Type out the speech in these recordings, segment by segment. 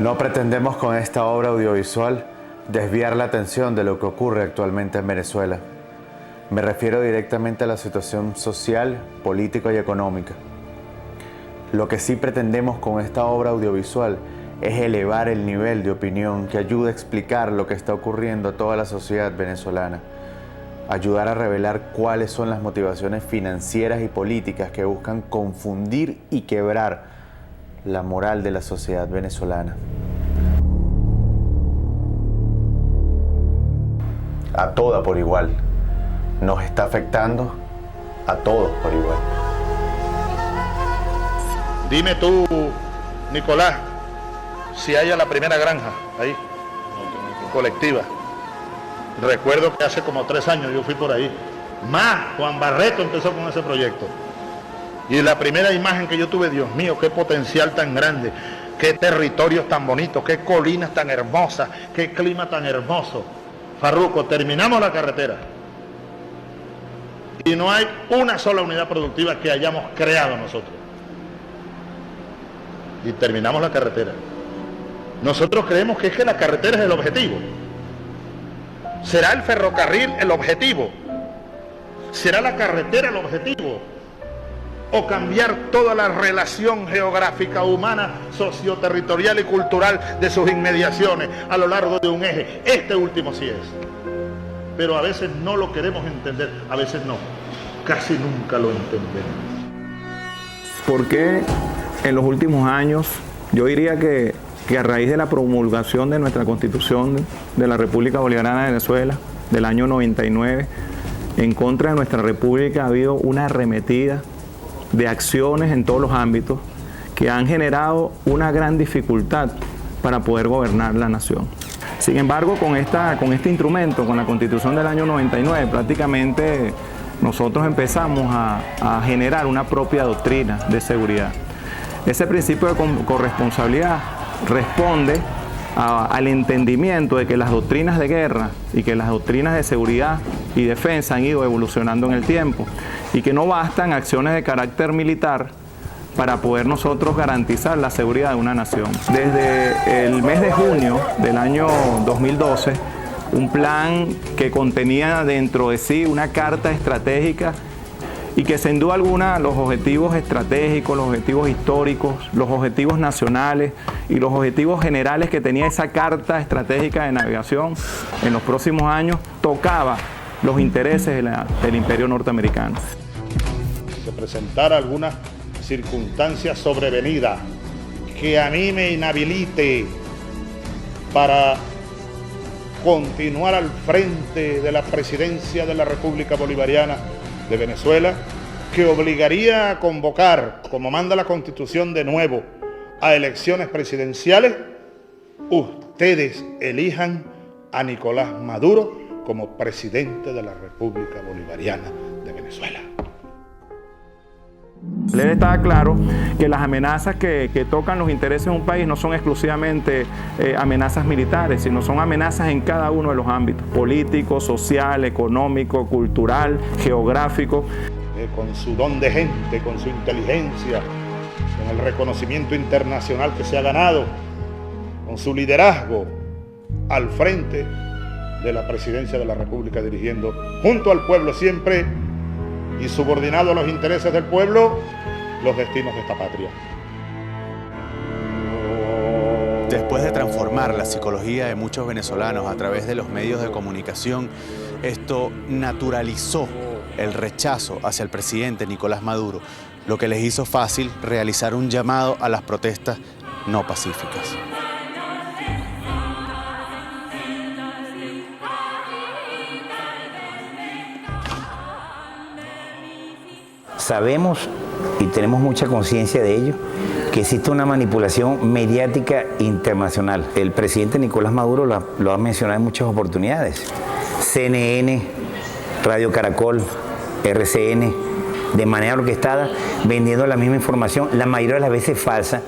No pretendemos con esta obra audiovisual desviar la atención de lo que ocurre actualmente en Venezuela. Me refiero directamente a la situación social, política y económica. Lo que sí pretendemos con esta obra audiovisual es elevar el nivel de opinión que ayude a explicar lo que está ocurriendo a toda la sociedad venezolana, ayudar a revelar cuáles son las motivaciones financieras y políticas que buscan confundir y quebrar la moral de la sociedad venezolana. A toda por igual. Nos está afectando a todos por igual. Dime tú, Nicolás, si hay a la primera granja ahí, colectiva. Recuerdo que hace como 3 años yo fui por ahí. Juan Barreto empezó con ese proyecto. Y la primera imagen que yo tuve, Dios mío, qué potencial tan grande, qué territorios tan bonitos, qué colinas tan hermosas, qué clima tan hermoso. Farruco, terminamos la carretera y no hay una sola unidad productiva que hayamos creado nosotros. Y terminamos la carretera. Nosotros creemos que es que la carretera es el objetivo. ¿Será el ferrocarril el objetivo? ¿Será la carretera el objetivo? ¿O cambiar toda la relación geográfica, humana, socioterritorial y cultural de sus inmediaciones a lo largo de un eje? Este último sí es. Pero a veces no lo queremos entender, a veces no. Casi nunca lo entendemos. ¿Por qué en los últimos años, yo diría que a raíz de la promulgación de nuestra Constitución de la República Bolivariana de Venezuela, del año 99, en contra de nuestra República ha habido una arremetida de acciones en todos los ámbitos que han generado una gran dificultad para poder gobernar la nación? Sin embargo, con este instrumento, con la Constitución del año 99, prácticamente nosotros empezamos a generar una propia doctrina de seguridad. Ese principio de corresponsabilidad responde al entendimiento de que las doctrinas de guerra y que las doctrinas de seguridad y defensa han ido evolucionando en el tiempo y que no bastan acciones de carácter militar para poder nosotros garantizar la seguridad de una nación. Desde el mes de junio del año 2012, un plan que contenía dentro de sí una carta estratégica y que sin duda alguna los objetivos estratégicos, los objetivos históricos, los objetivos nacionales y los objetivos generales que tenía esa carta estratégica de navegación en los próximos años tocaba los intereses del imperio norteamericano. Se presentara alguna circunstancia sobrevenida que a mí me inhabilite para continuar al frente de la presidencia de la República Bolivariana de Venezuela, que obligaría a convocar, como manda la Constitución de nuevo, a elecciones presidenciales, ustedes elijan a Nicolás Maduro como presidente de la República Bolivariana de Venezuela. Le está claro que las amenazas que tocan los intereses de un país no son exclusivamente amenazas militares, sino son amenazas en cada uno de los ámbitos: político, social, económico, cultural, geográfico. Con su don de gente, con su inteligencia, con el reconocimiento internacional que se ha ganado, con su liderazgo al frente de la presidencia de la República, dirigiendo junto al pueblo siempre y subordinado a los intereses del pueblo, los destinos de esta patria. Después de transformar la psicología de muchos venezolanos a través de los medios de comunicación, esto naturalizó el rechazo hacia el presidente Nicolás Maduro, lo que les hizo fácil realizar un llamado a las protestas no pacíficas. Sabemos y tenemos mucha conciencia de ello, que existe una manipulación mediática internacional. El presidente Nicolás Maduro lo ha mencionado en muchas oportunidades. CNN, Radio Caracol, RCN, de manera orquestada, vendiendo la misma información, la mayoría de las veces falsa.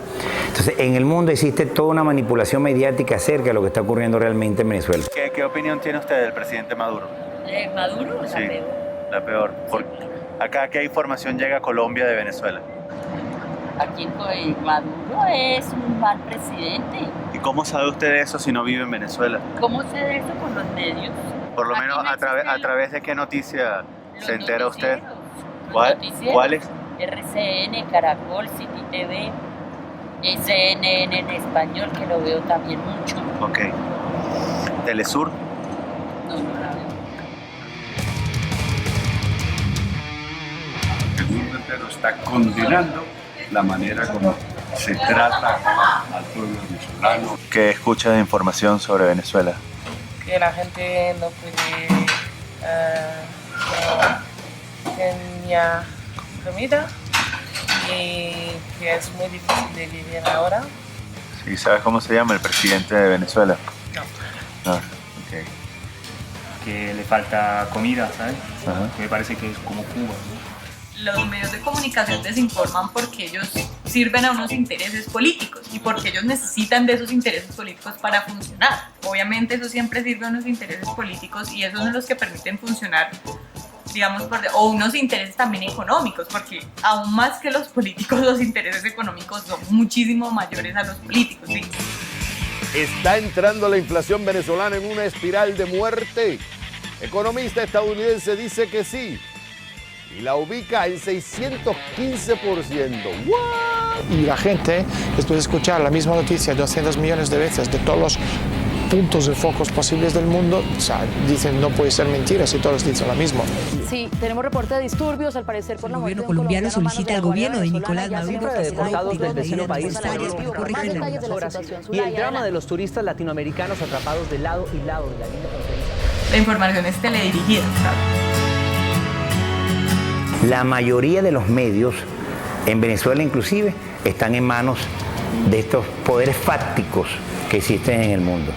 Entonces, en el mundo existe toda una manipulación mediática acerca de lo que está ocurriendo realmente en Venezuela. ¿Qué opinión tiene usted del presidente Maduro? ¿Maduro? Sí, la peor. Acá, ¿qué información llega a Colombia de Venezuela? Aquí en Maduro, Maduro es un mal presidente. ¿Y cómo sabe usted de eso si no vive en Venezuela? ¿Cómo sé de eso? Con los medios. Por lo menos a través de qué noticia se entera usted. Noticieros. ¿Cuáles? RCN, Caracol, City TV, CNN en español, que lo veo también mucho. Ok. ¿Telesur? No la veo. El mundo entero está condenando la manera como se trata al pueblo venezolano. ¿Qué escucha de información sobre Venezuela? Que la gente no puede no tenía comida y que es muy difícil de vivir ahora. ¿Y sabes cómo se llama el presidente de Venezuela? No. No. Ok. Que le falta comida, ¿sabes? Ajá. Me parece que es como Cuba, ¿no? Los medios de comunicación desinforman porque ellos sirven a unos intereses políticos y porque ellos necesitan de esos intereses políticos para funcionar. Obviamente eso siempre sirve a unos intereses políticos y esos son los que permiten funcionar, digamos, o unos intereses también económicos, porque aún más que los políticos, los intereses económicos son muchísimo mayores a los políticos, ¿sí? ¿Está entrando la inflación venezolana en una espiral de muerte? Economista estadounidense dice que sí. Y la ubica en 615%. ¿What? Y la gente, después de escuchar la misma noticia 200 millones de veces de todos los puntos de focos posibles del mundo, o sea, dicen no puede ser mentira si todos dicen lo mismo. Sí, tenemos reporte de disturbios, al parecer por la muerte. El gobierno colombiano solicita al gobierno de Nicolás Maduro que deportados del vecino país y el drama de los turistas latinoamericanos atrapados de lado y lado de la línea fronteriza. La información es teledirigida, ¿sabes? La mayoría de los medios, en Venezuela inclusive, están en manos de estos poderes fácticos que existen en el mundo.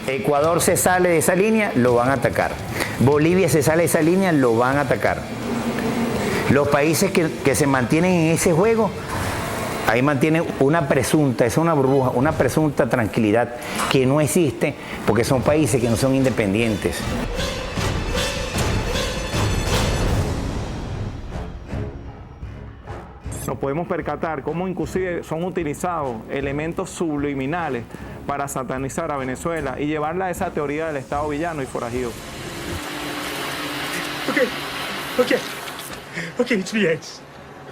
Ecuador se sale de esa línea, lo van a atacar. Bolivia se sale de esa línea, lo van a atacar. Los países que se mantienen en ese juego, ahí mantienen una presunta, es una burbuja, una presunta tranquilidad que no existe porque son países que no son independientes. Nos podemos percatar cómo inclusive son utilizados elementos subliminales para satanizar a Venezuela y llevarla a esa teoría del Estado villano y forajido. Okay, it's me, X.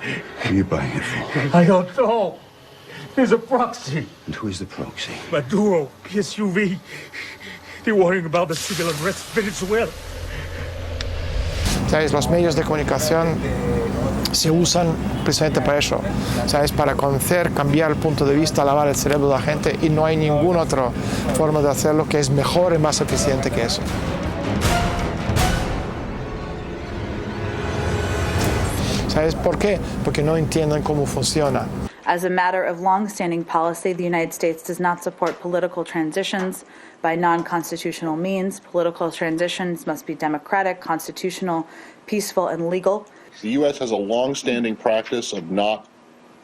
Who are you buying it for? I don't know. There's a proxy. And who is the proxy? Maduro, PSUV. They're worrying about the civil unrest in Venezuela. ¿Sabes? Los medios de comunicación se usan precisamente para eso, ¿sabes? Para conocer, cambiar el punto de vista, lavar el cerebro de la gente, y no hay ninguna otra forma de hacerlo que es mejor y más eficiente que eso. ¿Sabes por qué? Porque no entienden cómo funciona. As a matter of long-standing policy, the United States does not support political transitions by non-constitutional means. Political transitions must be democratic, constitutional, peaceful, and legal. The U.S. has a long-standing practice of not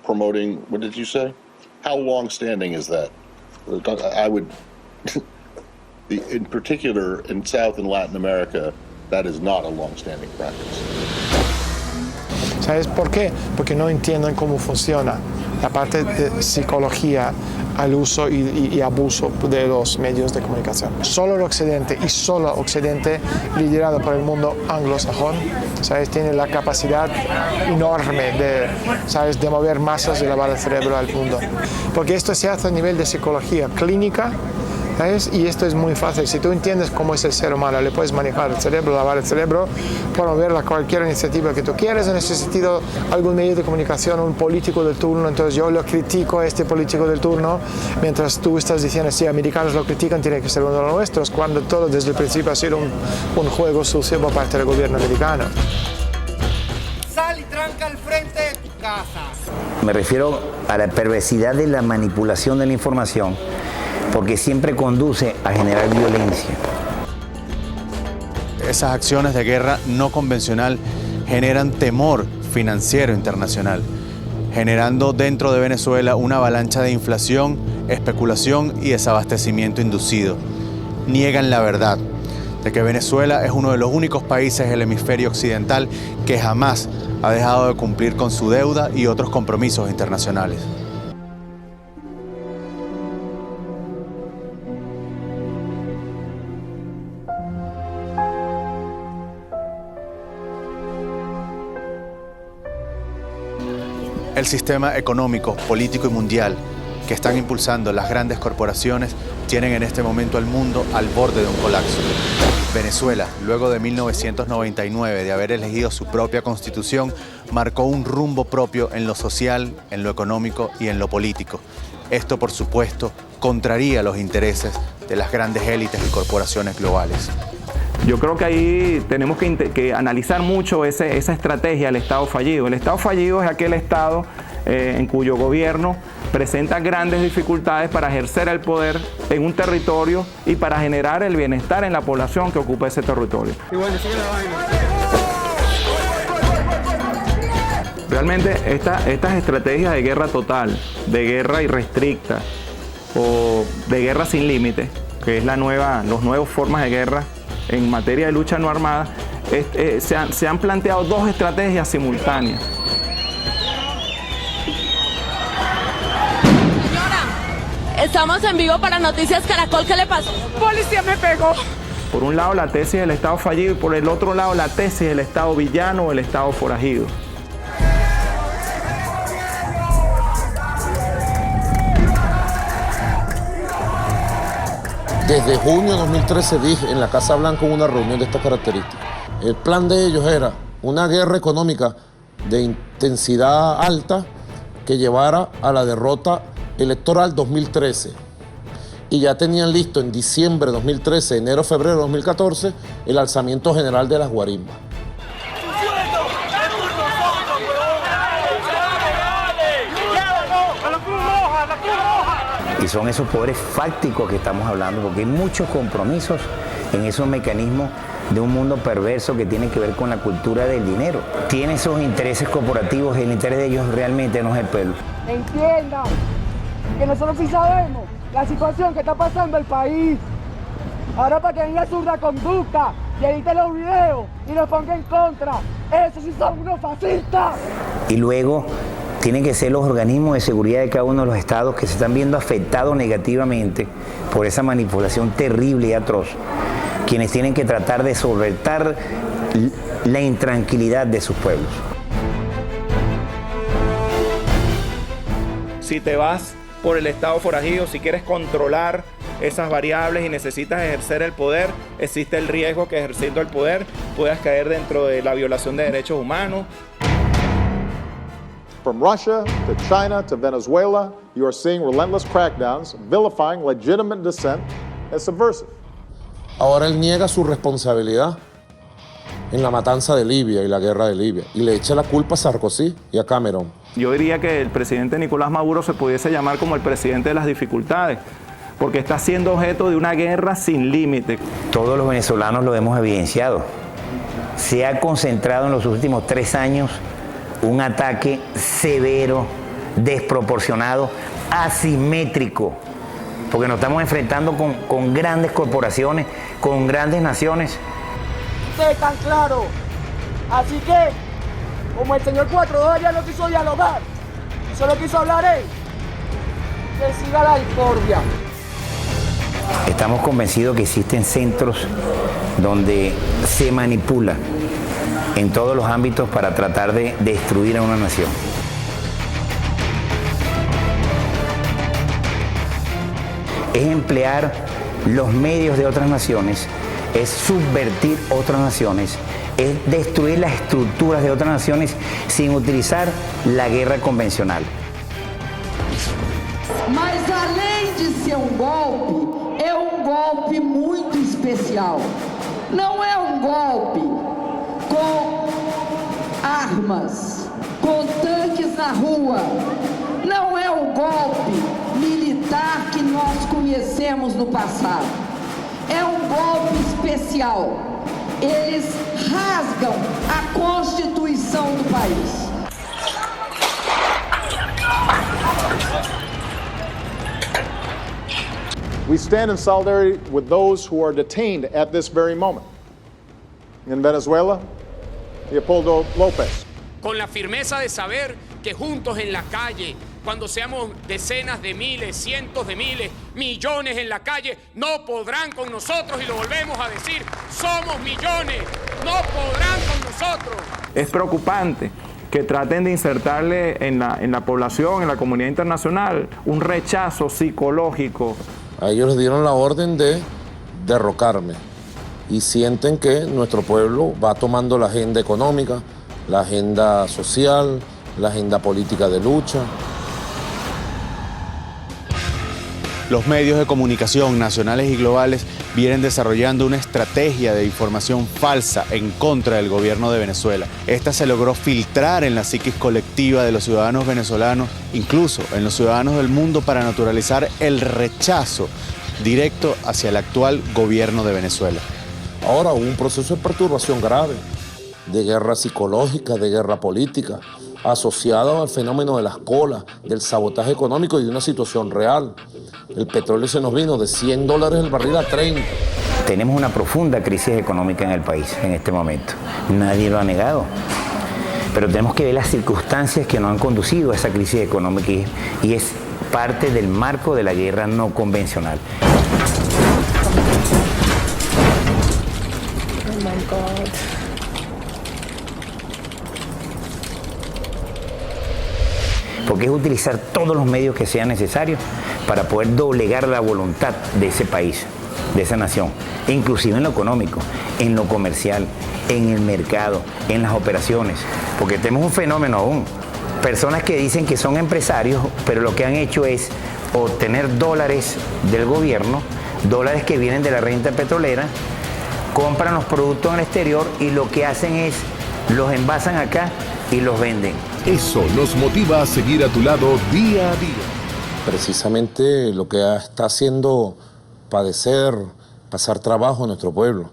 promoting, what did you say? How long-standing is that? I would, in particular in South and Latin America, that is not a long-standing practice. ¿Sabes por qué? Porque no entienden cómo funciona la parte de psicología al uso y abuso de los medios de comunicación. Solo el Occidente y solo Occidente, liderado por el mundo anglosajón, ¿sabes? Tiene la capacidad enorme de, ¿sabes?, de mover masas y lavar el cerebro al mundo. Porque esto se hace a nivel de psicología clínica, ¿sabes? Y esto es muy fácil. Si tú entiendes cómo es el ser humano, le puedes manejar el cerebro, lavar el cerebro, promover cualquier iniciativa que tú quieras. En ese sentido, algún medio de comunicación, un político del turno, entonces yo lo critico a este político del turno, mientras tú estás diciendo, sí, americanos lo critican, tiene que ser uno de los nuestros, cuando todo desde el principio ha sido un juego sucio por parte del gobierno americano. Sal y tranca al frente de tu casa. Me refiero a la perversidad de la manipulación de la información, porque siempre conduce a generar violencia. Esas acciones de guerra no convencional generan temor financiero internacional, generando dentro de Venezuela una avalancha de inflación, especulación y desabastecimiento inducido. Niegan la verdad. de que Venezuela es uno de los únicos países del hemisferio occidental que jamás ha dejado de cumplir con su deuda y otros compromisos internacionales. El sistema económico, político y mundial que están impulsando las grandes corporaciones tienen en este momento al mundo al borde de un colapso. Venezuela, luego de 1999 de haber elegido su propia constitución, marcó un rumbo propio en lo social, en lo económico y en lo político. Esto, por supuesto, contraría los intereses de las grandes élites y corporaciones globales. Yo creo que ahí tenemos que analizar mucho esa estrategia del Estado fallido. El Estado fallido es aquel Estado en cuyo gobierno presenta grandes dificultades para ejercer el poder en un territorio y para generar el bienestar en la población que ocupa ese territorio. Realmente estas estrategias de guerra total, de guerra irrestricta o de guerra sin límite, que es los nuevos formas de guerra en materia de lucha no armada, se han planteado dos estrategias simultáneas. Estamos en vivo para Noticias Caracol. ¿Qué le pasó? Policía me pegó. Por un lado la tesis del Estado fallido y por el otro lado la tesis del Estado villano o el Estado forajido. Desde junio de 2013 dije en la Casa Blanca en una reunión de estas características. El plan de ellos era una guerra económica de intensidad alta que llevara a la derrota electoral 2013. Y ya tenían listo en diciembre de 2013, enero, febrero de 2014, el alzamiento general de las guarimbas. Y son esos poderes fácticos que estamos hablando, porque hay muchos compromisos en esos mecanismos de un mundo perverso que tiene que ver con la cultura del dinero. Tiene esos intereses corporativos y el interés de ellos realmente no es el pueblo. Entiendan que nosotros sí sabemos la situación que está pasando el país. Ahora para que venga su conducta y edite los videos y los ponga en contra. Esos sí son unos fascistas. Y luego tienen que ser los organismos de seguridad de cada uno de los estados que se están viendo afectados negativamente por esa manipulación terrible y atroz, quienes tienen que tratar de solventar la intranquilidad de sus pueblos. Si te vas por el Estado forajido, si quieres controlar esas variables y necesitas ejercer el poder, existe el riesgo que ejerciendo el poder puedas caer dentro de la violación de derechos humanos. From Russia to China to Venezuela, you are seeing relentless crackdowns, vilifying legitimate dissent as subversive. Ahora él niega su responsabilidad en la matanza de Libia y la guerra de Libia y le echa la culpa a Sarkozy y a Cameron. Yo diría que el presidente Nicolás Maduro se pudiese llamar como el presidente de las dificultades, porque está siendo objeto de una guerra sin límite. Todos los venezolanos lo hemos evidenciado. Se ha concentrado en los últimos 3 años un ataque severo, desproporcionado, asimétrico, porque nos estamos enfrentando con grandes corporaciones, con grandes naciones. Ustedes están claros. Así que, como el señor 4 ya no quiso dialogar, solo quiso hablar él, que siga la discordia. Estamos convencidos que existen centros donde se manipula en todos los ámbitos para tratar de destruir a una nación. Es emplear los medios de otras naciones, es subvertir otras naciones, es destruir las estructuras de otras naciones sin utilizar la guerra convencional. Mas além de ser golpe, é golpe muito especial. Não é golpe com armas, com tanques na rua. Não é golpe militar que nós conhecemos no passado. É golpe especial. Eles rasgam a Constituição do país. We stand in solidarity with those who are detained at this very moment. In Venezuela, Leopoldo López. Con la firmeza de saber que juntos en la calle, cuando seamos decenas de miles, cientos de miles, millones en la calle, no podrán con nosotros, y lo volvemos a decir, somos millones, no podrán con nosotros. Es preocupante que traten de insertarle en la población, en la comunidad internacional, un rechazo psicológico. A ellos les dieron la orden de derrocarme y sienten que nuestro pueblo va tomando la agenda económica, la agenda social, la agenda política de lucha. Los medios de comunicación nacionales y globales vienen desarrollando una estrategia de información falsa en contra del gobierno de Venezuela. Esta se logró filtrar en la psiquis colectiva de los ciudadanos venezolanos, incluso en los ciudadanos del mundo, para naturalizar el rechazo directo hacia el actual gobierno de Venezuela. Ahora hubo un proceso de perturbación grave, de guerra psicológica, de guerra política, asociado al fenómeno de las colas, del sabotaje económico y de una situación real. El petróleo se nos vino de $100 el barril a 30. Tenemos una profunda crisis económica en el país en este momento. Nadie lo ha negado. Pero tenemos que ver las circunstancias que nos han conducido a esa crisis económica y es parte del marco de la guerra no convencional. Oh my God. Porque es utilizar todos los medios que sean necesarios para poder doblegar la voluntad de ese país, de esa nación, inclusive en lo económico, en lo comercial, en el mercado, en las operaciones. Porque tenemos un fenómeno aún, personas que dicen que son empresarios, pero lo que han hecho es obtener dólares del gobierno, dólares que vienen de la renta petrolera, compran los productos en el exterior y lo que hacen es los envasan acá y los venden. Eso nos motiva a seguir a tu lado día a día. Precisamente lo que está haciendo pasar trabajo a nuestro pueblo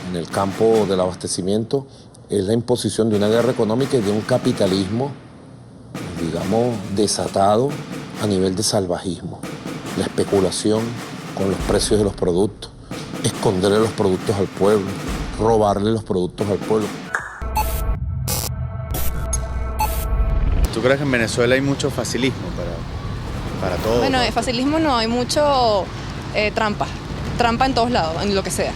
en el campo del abastecimiento es la imposición de una guerra económica y de un capitalismo, digamos, desatado a nivel de salvajismo. La especulación con los precios de los productos, esconderle los productos al pueblo, robarle los productos al pueblo. ¿Tú crees que en Venezuela hay mucho facilismo para todo? Bueno, facilismo no, hay mucho trampa en todos lados, en lo que sea.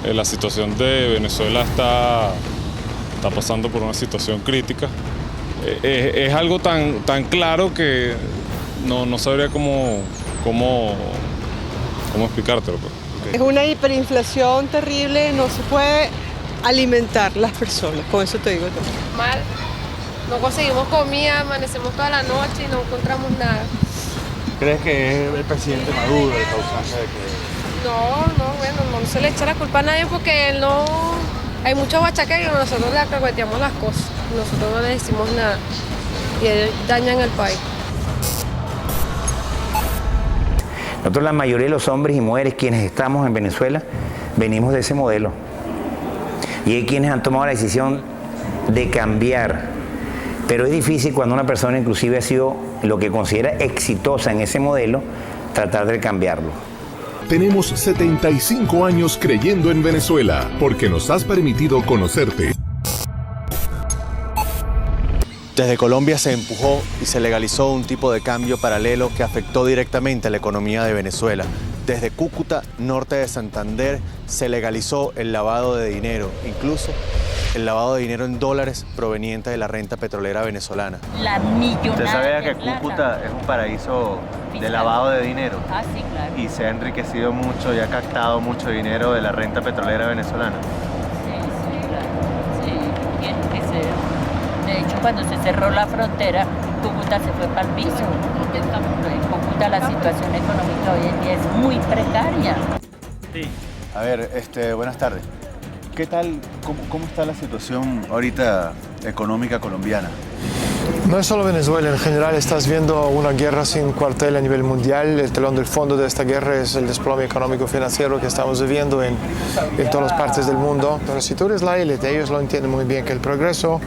La situación de Venezuela está pasando por una situación crítica. Es algo tan claro que no sabría cómo explicártelo. Okay. Es una hiperinflación terrible, no se puede alimentar las personas, con eso te digo todo. Mal. No conseguimos comida, amanecemos toda la noche y no encontramos nada. ¿Crees que es el presidente Maduro el causante de que...? No se le echa la culpa a nadie porque él no... Hay muchos bachaques y nosotros le acahueteamos las cosas. Nosotros no le decimos nada y ellos dañan el país. Nosotros, la mayoría de los hombres y mujeres quienes estamos en Venezuela, venimos de ese modelo. Y hay quienes han tomado la decisión de cambiar. Pero es difícil cuando una persona inclusive ha sido lo que considera exitosa en ese modelo, tratar de cambiarlo. Tenemos 75 años creyendo en Venezuela, porque nos has permitido conocerte. Desde Colombia se empujó y se legalizó un tipo de cambio paralelo que afectó directamente a la economía de Venezuela. Desde Cúcuta, norte de Santander, se legalizó el lavado de dinero, incluso el lavado de dinero en dólares proveniente de la renta petrolera venezolana. La millonaria. ¿Usted sabía que Cúcuta es un paraíso de lavado de dinero? Ah, sí, claro. Y se ha enriquecido mucho y ha captado mucho dinero de la renta petrolera venezolana. Sí, claro. Sí, tiene que ser. De hecho, cuando se cerró la frontera, Cúcuta se fue para el piso. En Cúcuta la situación económica hoy en día es muy precaria. Sí. A ver, buenas tardes. ¿Qué tal, cómo está la situación ahorita económica colombiana? No es solo Venezuela, en general estás viendo una guerra sin cuartel a nivel mundial. El telón del fondo de esta guerra es el desplome económico-financiero que estamos viviendo en todas las partes del mundo. Pero si tú eres la élite, ellos lo entienden muy bien, que el progreso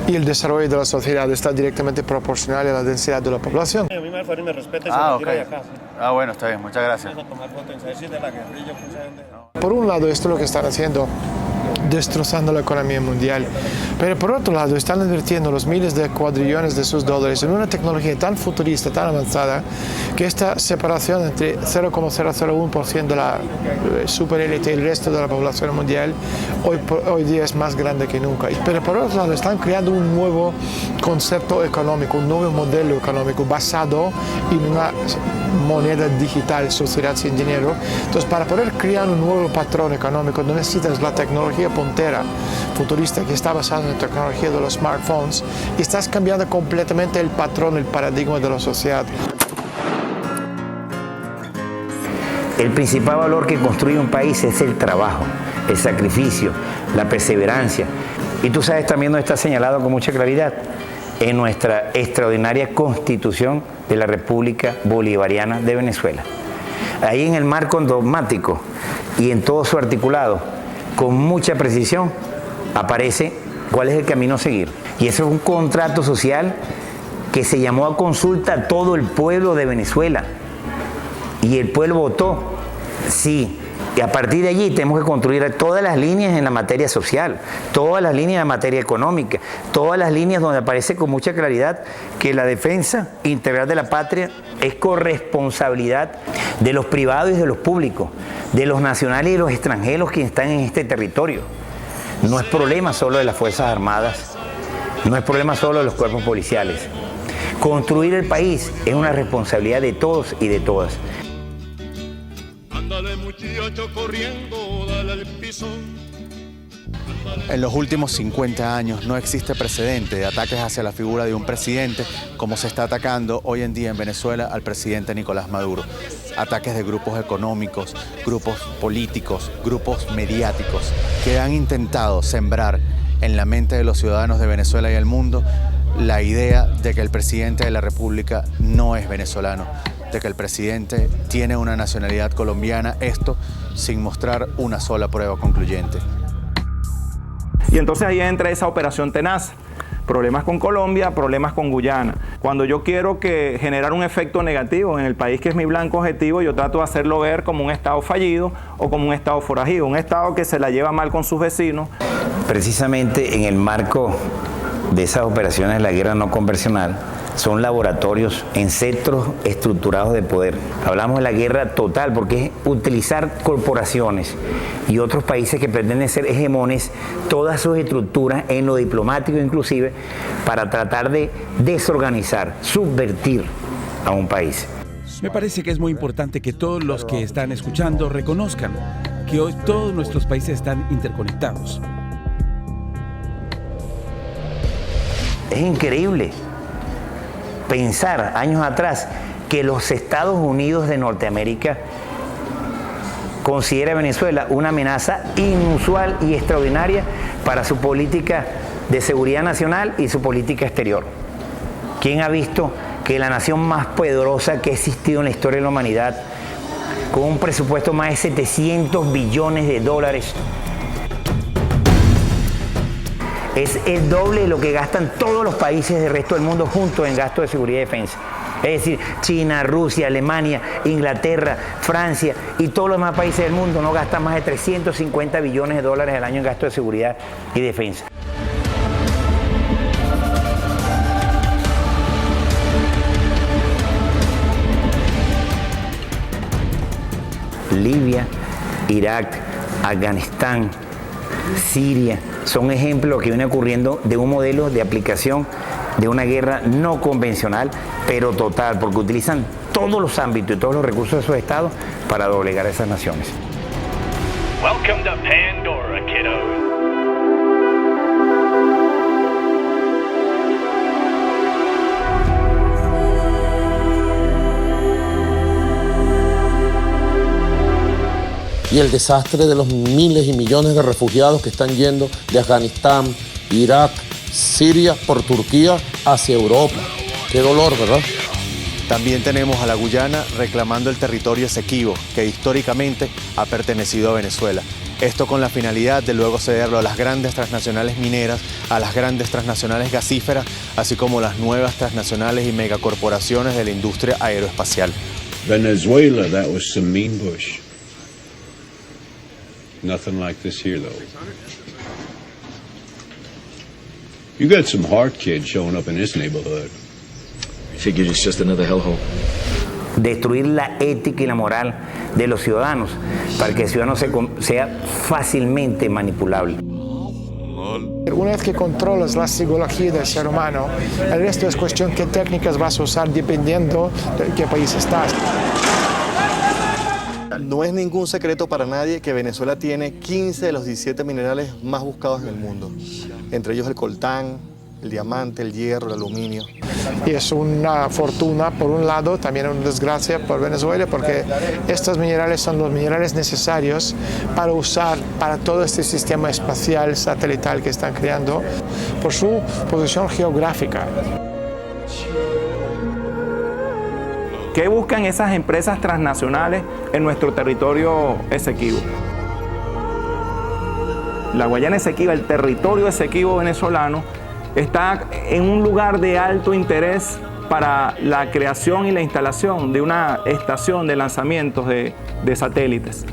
y el desarrollo de la sociedad está directamente proporcional a la densidad de la población. A mí me respeto y okay. acá. Ah, bueno, está bien, muchas gracias. Por un lado, esto es lo que están haciendo, destrozando la economía mundial, pero por otro lado están invirtiendo los miles de cuadrillones de sus dólares en una tecnología tan futurista, tan avanzada, que esta separación entre 0,001% de la superélite y el resto de la población mundial hoy día es más grande que nunca. Pero por otro lado están creando un nuevo concepto económico, un nuevo modelo económico basado en una moneda digital, sociedad sin dinero. Entonces, para poder crear un nuevo patrón económico no necesitas la tecnología puntera futurista que está basada en la tecnología de los smartphones, y estás cambiando completamente el patrón, el paradigma de la sociedad. El principal valor que construye un país es el trabajo, el sacrificio, la perseverancia. Y tú sabes, también nos está señalado con mucha claridad en nuestra extraordinaria Constitución de la República Bolivariana de Venezuela. Ahí en el marco dogmático y en todo su articulado, con mucha precisión, aparece cuál es el camino a seguir. Y eso es un contrato social que se llamó a consulta a todo el pueblo de Venezuela. Y el pueblo votó sí. Y a partir de allí tenemos que construir todas las líneas en la materia social, todas las líneas en la materia económica, todas las líneas donde aparece con mucha claridad que la defensa integral de la patria es corresponsabilidad de los privados y de los públicos, de los nacionales y de los extranjeros que están en este territorio. No es problema solo de las Fuerzas Armadas, no es problema solo de los cuerpos policiales. Construir el país es una responsabilidad de todos y de todas. Ándale muchacho corriendo, dale al piso. En los últimos 50 años no existe precedente de ataques hacia la figura de un presidente como se está atacando hoy en día en Venezuela al presidente Nicolás Maduro. Ataques de grupos económicos, grupos políticos, grupos mediáticos que han intentado sembrar en la mente de los ciudadanos de Venezuela y el mundo la idea de que el presidente de la República no es venezolano, de que el presidente tiene una nacionalidad colombiana, esto sin mostrar una sola prueba concluyente. Y entonces ahí entra esa operación tenaz. Problemas con Colombia, problemas con Guyana. Cuando yo quiero generar un efecto negativo en el país que es mi blanco objetivo, yo trato de hacerlo ver como un Estado fallido o como un Estado forajido, un Estado que se la lleva mal con sus vecinos. Precisamente en el marco de esas operaciones de la guerra no convencional, son laboratorios en centros estructurados de poder. Hablamos de la guerra total porque es utilizar corporaciones y otros países que pretenden ser hegemones, todas sus estructuras en lo diplomático inclusive, para tratar de desorganizar, subvertir a un país. Me parece que es muy importante que todos los que están escuchando reconozcan que hoy todos nuestros países están interconectados. Es increíble pensar años atrás que los Estados Unidos de Norteamérica considera a Venezuela una amenaza inusual y extraordinaria para su política de seguridad nacional y su política exterior. ¿Quién ha visto que la nación más poderosa que ha existido en la historia de la humanidad, con un presupuesto más de 700 billones de dólares, es el doble de lo que gastan todos los países del resto del mundo juntos en gasto de seguridad y defensa? Es decir, China, Rusia, Alemania, Inglaterra, Francia y todos los demás países del mundo no gastan más de 350 billones de dólares al año en gasto de seguridad y defensa. Libia, Irak, Afganistán, Siria, son ejemplos que vienen ocurriendo de un modelo de aplicación de una guerra no convencional, pero total, porque utilizan todos los ámbitos y todos los recursos de sus estados para doblegar a esas naciones. Welcome to Pandora, kiddos. Y el desastre de los miles y millones de refugiados que están yendo de Afganistán, Irak, Siria, por Turquía hacia Europa. Qué dolor, ¿verdad? También tenemos a la Guyana reclamando el territorio Esequibo, que históricamente ha pertenecido a Venezuela. Esto con la finalidad de luego cederlo a las grandes transnacionales mineras, a las grandes transnacionales gasíferas, así como las nuevas transnacionales y megacorporaciones de la industria aeroespacial. Venezuela, that was some mean bush. Nothing like this here, though. You got some hard kids showing up in this neighborhood. I figured it's just another hellhole. Destruir la ética y la moral de los ciudadanos para que el ciudadano sea fácilmente manipulable. Una vez que controlas la psicología del ser humano, el resto es cuestión qué técnicas vas a usar dependiendo de qué país estás. No es ningún secreto para nadie que Venezuela tiene 15 de los 17 minerales más buscados en el mundo, entre ellos el coltán, el diamante, el hierro, el aluminio. Y es una fortuna por un lado, también una desgracia por Venezuela, porque estos minerales son los minerales necesarios para usar para todo este sistema espacial satelital que están creando por su posición geográfica. ¿Qué buscan esas empresas transnacionales en nuestro territorio Esequibo? La Guayana Esequiba, el territorio Esequibo venezolano, está en un lugar de alto interés para la creación y la instalación de una estación de lanzamientos de satélites.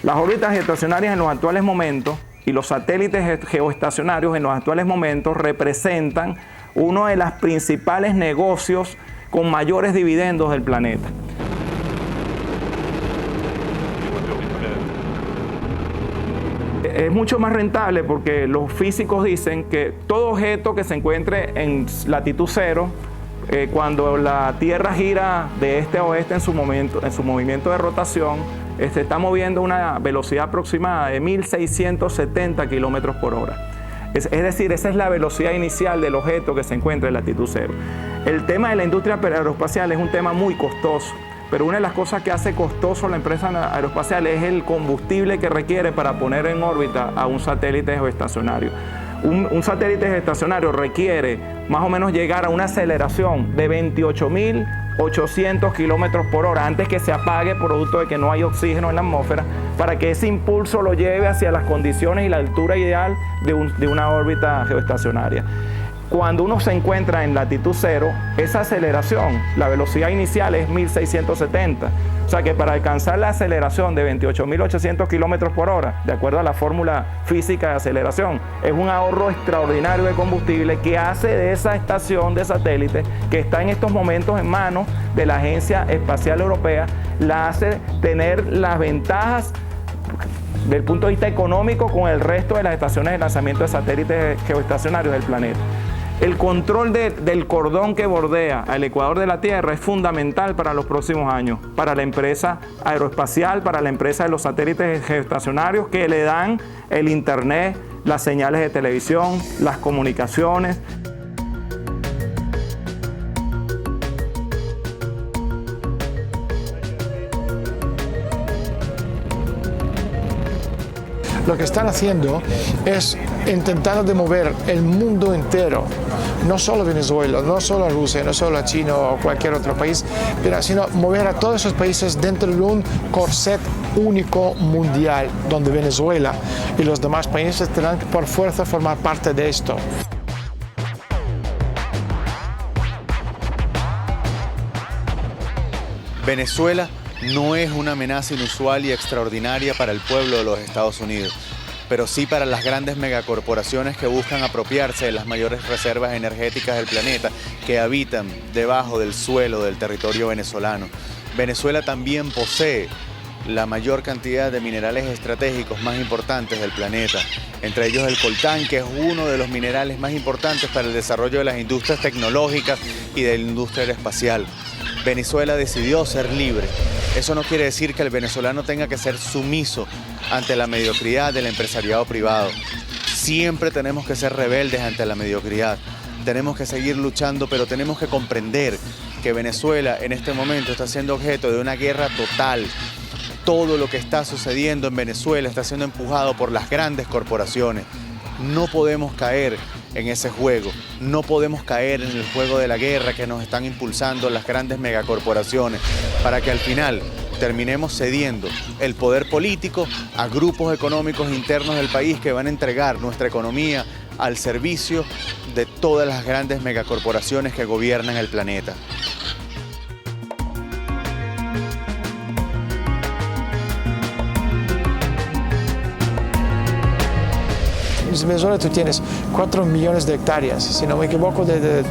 Las órbitas geoestacionarias en los actuales momentos y los satélites geoestacionarios en los actuales momentos representan uno de los principales negocios con mayores dividendos del planeta. Es mucho más rentable porque los físicos dicen que todo objeto que se encuentre en latitud cero, cuando la Tierra gira de este a oeste en su movimiento de rotación, se está moviendo a una velocidad aproximada de 1.670 kilómetros por hora. Es decir, esa es la velocidad inicial del objeto que se encuentra en latitud cero. El tema de la industria aeroespacial es un tema muy costoso, pero una de las cosas que hace costoso la empresa aeroespacial es el combustible que requiere para poner en órbita a un satélite geoestacionario. Un satélite geoestacionario requiere más o menos llegar a una aceleración de 28.800 kilómetros por hora antes que se apague producto de que no hay oxígeno en la atmósfera, para que ese impulso lo lleve hacia las condiciones y la altura ideal de una órbita geoestacionaria. Cuando uno se encuentra en latitud cero, esa aceleración, la velocidad inicial es 1.670. O sea que para alcanzar la aceleración de 28.800 kilómetros por hora, de acuerdo a la fórmula física de aceleración, es un ahorro extraordinario de combustible que hace de esa estación de satélite, que está en estos momentos en manos de la Agencia Espacial Europea, la hace tener las ventajas del punto de vista económico con el resto de las estaciones de lanzamiento de satélites geoestacionarios del planeta. El control del cordón que bordea al ecuador de la Tierra es fundamental para los próximos años, para la empresa aeroespacial, para la empresa de los satélites geoestacionarios que le dan el internet, las señales de televisión, las comunicaciones. Lo que están haciendo es intentando de mover el mundo entero, no solo Venezuela, no solo Rusia, no solo China o cualquier otro país, sino mover a todos esos países dentro de un corset único mundial, donde Venezuela y los demás países tendrán que por fuerza formar parte de esto. Venezuela no es una amenaza inusual y extraordinaria para el pueblo de los Estados Unidos, pero sí para las grandes megacorporaciones que buscan apropiarse de las mayores reservas energéticas del planeta que habitan debajo del suelo del territorio venezolano. Venezuela también posee la mayor cantidad de minerales estratégicos más importantes del planeta, entre ellos el coltán, que es uno de los minerales más importantes para el desarrollo de las industrias tecnológicas y de la industria aeroespacial. Venezuela decidió ser libre. Eso no quiere decir que el venezolano tenga que ser sumiso ante la mediocridad del empresariado privado. Siempre tenemos que ser rebeldes ante la mediocridad. Tenemos que seguir luchando, pero tenemos que comprender que Venezuela en este momento está siendo objeto de una guerra total. Todo lo que está sucediendo en Venezuela está siendo empujado por las grandes corporaciones. No podemos caer en ese juego, no podemos caer en el juego de la guerra que nos están impulsando las grandes megacorporaciones para que al final terminemos cediendo el poder político a grupos económicos internos del país que van a entregar nuestra economía al servicio de todas las grandes megacorporaciones que gobiernan el planeta. En Venezuela tú tienes 4 millones de hectáreas, si no me equivoco, de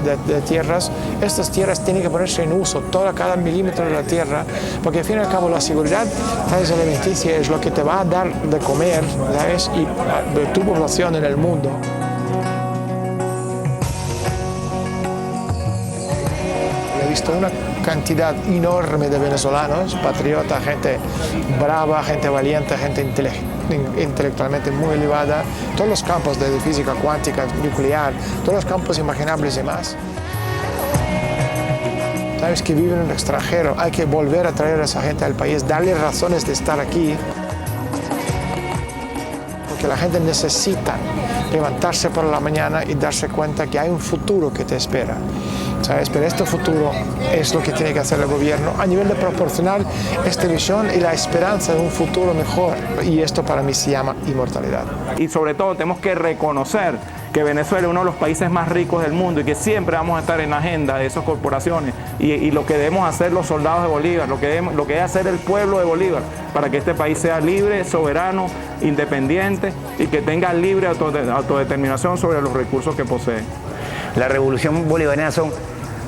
tierras. Estas tierras tienen que ponerse en uso, cada milímetro de la tierra, porque al fin y al cabo la seguridad, ¿sabes?, alimenticia es lo que te va a dar de comer, ¿sabes?, y de tu población en el mundo. He visto una cantidad enorme de venezolanos, patriotas, gente brava, gente valiente, gente intelectualmente muy elevada, todos los campos de física cuántica, nuclear, todos los campos imaginables y más. Sabes que viven en el extranjero, hay que volver a traer a esa gente al país, darle razones de estar aquí, porque la gente necesita levantarse por la mañana y darse cuenta que hay un futuro que te espera. ¿Sabes? Pero este futuro es lo que tiene que hacer el gobierno a nivel de proporcionar esta visión y la esperanza de un futuro mejor. Y esto para mí se llama inmortalidad. Y sobre todo tenemos que reconocer que Venezuela es uno de los países más ricos del mundo y que siempre vamos a estar en la agenda de esas corporaciones y lo que debemos hacer los soldados de Bolívar, lo que debe hacer el pueblo de Bolívar para que este país sea libre, soberano, independiente y que tenga libre autodeterminación sobre los recursos que posee. La revolución bolivariana son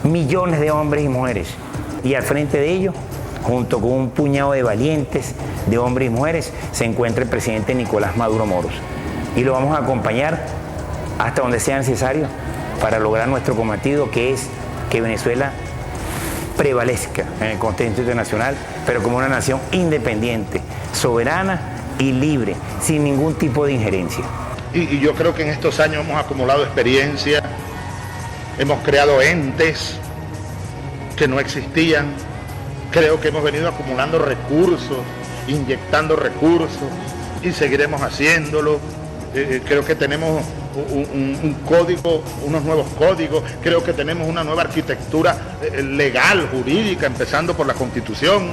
millones de hombres y mujeres y al frente de ellos, junto con un puñado de valientes de hombres y mujeres, se encuentra el presidente Nicolás Maduro Moros y lo vamos a acompañar hasta donde sea necesario para lograr nuestro cometido, que es que Venezuela prevalezca en el contexto internacional, pero como una nación independiente, soberana y libre, sin ningún tipo de injerencia. Y yo creo que en estos años hemos acumulado experiencia, hemos creado entes que no existían, creo que hemos venido acumulando recursos, inyectando recursos y seguiremos haciéndolo. Creo que tenemos un código, unos nuevos códigos, creo que tenemos una nueva arquitectura legal, jurídica, empezando por la Constitución.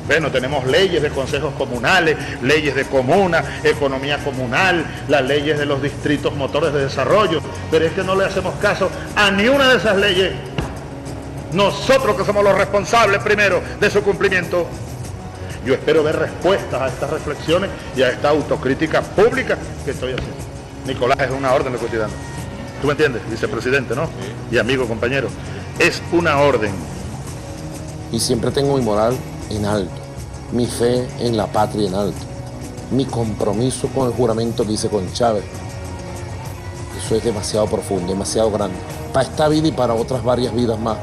Bueno, tenemos leyes de consejos comunales, leyes de comunas, economía comunal, las leyes de los distritos motores de desarrollo, pero es que no le hacemos caso a ni una de esas leyes. Nosotros que somos los responsables primero de su cumplimiento. Yo espero ver respuestas a estas reflexiones y a esta autocrítica pública que estoy haciendo. Nicolás, es una orden lo que estoy dando. ¿Tú me entiendes? Vicepresidente, ¿no? Sí. Y amigo, compañero. Es una orden. Y siempre tengo mi moral en alto, mi fe en la patria en alto, mi compromiso con el juramento que hice con Chávez. Eso es demasiado profundo, demasiado grande, para esta vida y para otras varias vidas más.